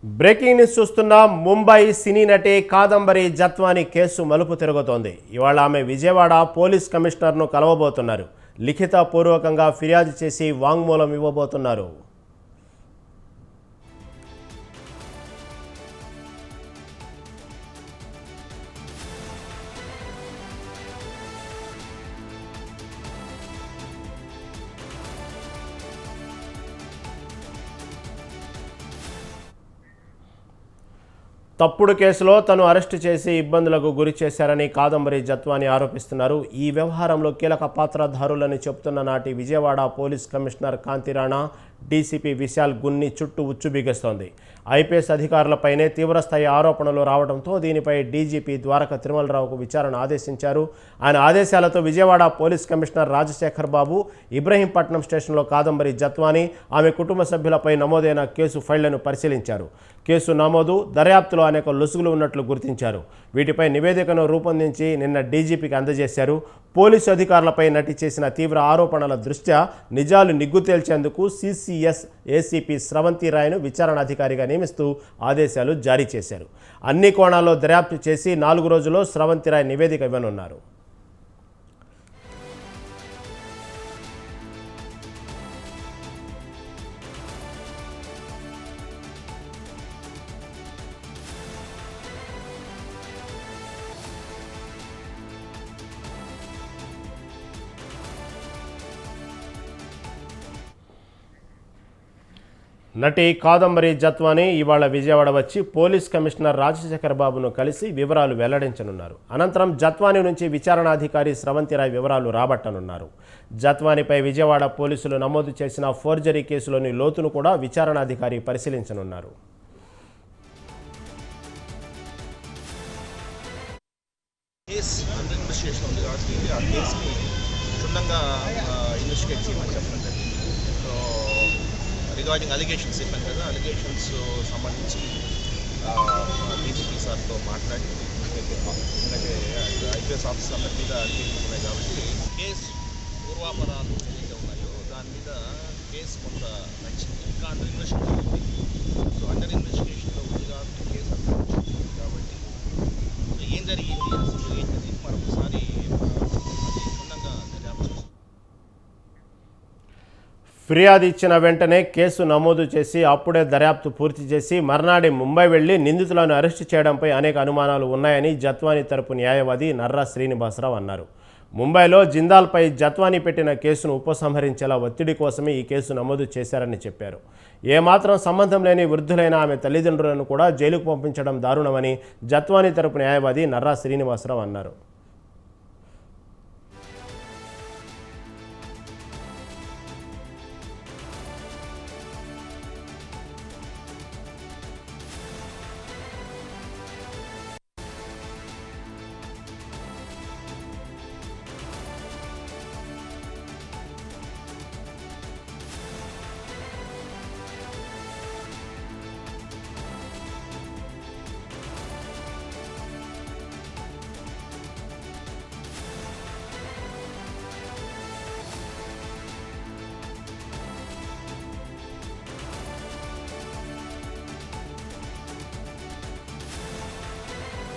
Breaking news చూస్తున్న ముంబై సినీ నటి Kadambari Jethwani case మలుపు తిరుగుతోంది. ఇవాళ ఆమె విజయవాడ పోలీస్ కమిషనర్ను కలవబోతున్నారు. లిఖితపూర్వకంగా ఫిర్యాదు చేసి వాంగ్మూలం ఇవ్వబోతున్నారు. తప్పుడు కేసులో తను అరెస్టు చేసి ఇబ్బందులకు గురి చేశారని కాదంబరి జత్వాని ఆరోపిస్తున్నారు. ఈ వ్యవహారంలో కీలక పాత్రధారులని చెబుతున్న నాటి విజయవాడ పోలీస్ కమిషనర్ కాంతి రాణా, డీసీపీ విశాల్ గున్ని చుట్టూ ఉచ్చు బిగిస్తోంది. ఐపీఎస్ అధికారులపైనే తీవ్రస్థాయి ఆరోపణలు రావడంతో దీనిపై డీజీపీ ద్వారక తిరుమలరావుకు విచారణ ఆదేశించారు. ఆయన ఆదేశాలతో విజయవాడ పోలీస్ కమిషనర్ రాజశేఖర్ బాబు ఇబ్రహీంపట్నం స్టేషన్లో కాదంబరి జత్వాని, ఆమె కుటుంబ సభ్యులపై నమోదైన కేసు ఫైళ్లను పరిశీలించారు. కేసు నమోదు, దర్యాప్తులో అనేక లొసుగులు ఉన్నట్లు గుర్తించారు. వీటిపై నివేదికను రూపొందించి నిన్న డీజీపీకి అందజేశారు. పోలీసు అధికారులపై నటి చేసిన తీవ్ర ఆరోపణల దృష్ట్యా నిజాలు నిగ్గు తేల్చేందుకు సిసిఎస్ ఏసీపీ స్రవంతి రాయ్ను విచారణాధికారిగా నియమిస్తూ ఆదేశాలు జారీ చేశారు. అన్ని కోణాల్లో దర్యాప్తు చేసి 4 రోజుల్లో స్రవంతి రాయ్ నివేదిక ఇవ్వనున్నారు. నటి కాదంబరి జత్వాని ఇవాళ విజయవాడ వచ్చి పోలీస్ కమిషనర్ రాజశేఖర్ బాబును కలిసి వివరాలు వెల్లడించనున్నారు. అనంతరం జత్వాని నుంచి విచారణాధికారి స్రవంతి రాయ్ వివరాలు రాబట్టనున్నారు. జత్వానిపై విజయవాడ పోలీసులు నమోదు చేసిన ఫోర్జరీ కేసులోని లోతును కూడా విచారణాధికారి పరిశీలించనున్నారు. రిగార్డింగ్ అలిగేషన్స్ చెప్పాను కదా, అలిగేషన్స్ సంబంధించి డీజీపీ సార్తో మాట్లాడి, ఎందుకంటే ఐపీఎస్ ఆఫీసర్ అందరి మీద అలిగేషన్స్ ఉన్నాయి కాబట్టి కేసు పూర్వాపరాలు ఏదైతే ఉన్నాయో దాని మీద కేసు కొంత నచ్చింది. ఇంకా అండర్ ఇన్వెస్టిగేషన్ ఉంది. సో అండర్ ఇన్వెస్టిగేషన్లో ఉంది కాబట్టి కేసు అంతా నచ్చింది. కాబట్టి ఏం జరిగింది, అసలు ఏంటనేది మరొకసారి క్షుణ్ణంగా దర్యాప్తు. ఫిర్యాదు ఇచ్చిన వెంటనే కేసు నమోదు చేసి అప్పుడే దర్యాప్తు పూర్తి చేసి మర్నాడే ముంబై వెళ్లి నిందితులను అరెస్టు చేయడంపై అనేక అనుమానాలు ఉన్నాయని జత్వాని తరపు న్యాయవాది నర్రా శ్రీనివాసరావు అన్నారు. ముంబైలో జిందాల్పై జత్వాని పెట్టిన కేసును ఉపసంహరించేలా ఒత్తిడి కోసమే ఈ కేసు నమోదు చేశారని చెప్పారు. ఏమాత్రం సంబంధం లేని వృద్ధులైన ఆమె తల్లిదండ్రులను కూడా జైలుకు పంపించడం దారుణమని జత్వాని తరపు న్యాయవాది నర్రా శ్రీనివాసరావు అన్నారు.